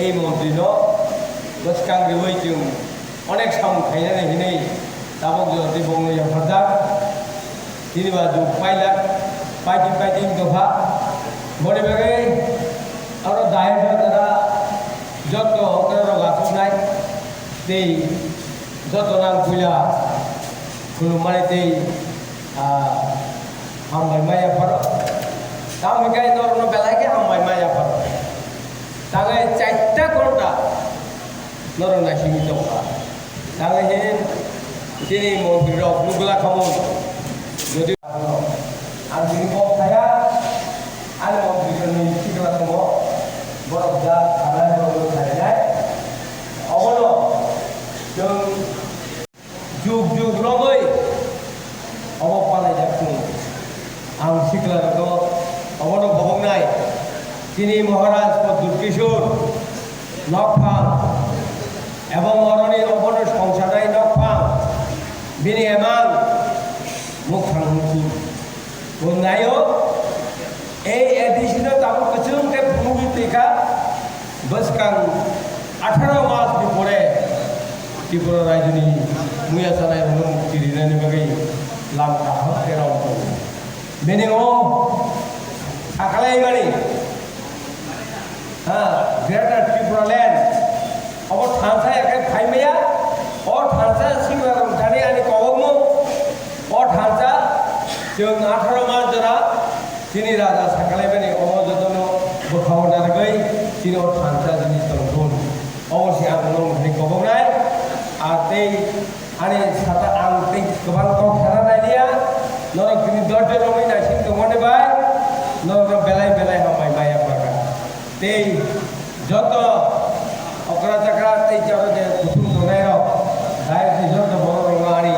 এই মন্ত্রী ন বসকাঙ্গে বইচুং অনেক সাম খাইনাनै হিनै তাবক যদি বংনো হেফाजाब তিনিবা যুগ পাইলাক পাইটি দফা মনে বাগে আরো দায়ের তারা যত অকরার গাছনাই তেই যত নাম কইলা খুলুমানে তেই হামবাই মায়া ফারো তামি গাই নরন বেলাকে হামবাই মায়া ফারো তাগে 4টা ঘন্টা নরনা সীমিত করা তাগে হে তিনি মন্ত্রী রকগুলা খামন যদি আর যিনি কম থাকা আর মন্ত্রী শিখলা দङ বড় যা খানায় বড় খাইনাय অবল जों जुग जुग रमै अबपानाय जाखुं आं सिख्ला दङ अबनो भबंनाय তিনি মহারাজ পদ্মকিশোর নকফাং এবং অরণি অবন সংসারায় নকফাং বিনি এমাং মুখাংসু বন্যায় এই এডিশনে তাবো কচুমকে ভূমি টিকা বসকাং 18 মাস পরে ত্রিপুরা রাজ্যনি মুয়া সানাय मुक्ति दिनायनि बागै लामा हाफेराव दङ बेनि आखालाय मानि ग्रेटर त्रिपुरालैंड अब थांसा एके फाइमैया और थांसा सिंगारम जाने आनि कवमो और थांसा जों 18 मास जरा तिनि राजा साखालाय मानि अ जतन बोखावनार गई तिनि और थांसा जिनि संगुन अवश्य आं नंनि कवनाय आते आनि साता आं ते गोबां कम खेला नायलिया नरक तिनि दर्जे रमै नासिन दङने बाय नरक बेलाय बेलाय हामाय माया पागा ते যত অকরা চাকরা এই চারো যে কুসুম দনাই র দায় যে যত বড় বড় আনি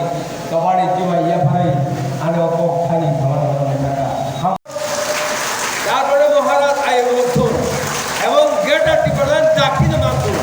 কবাড়ি জিমা ইয়া ফাই আনে অপ খানি খাওয়া টাকা তারপরে মহারাজ আয় এবং গ্রেটার ত্রিপুরা দাক্ষিণ মানপুর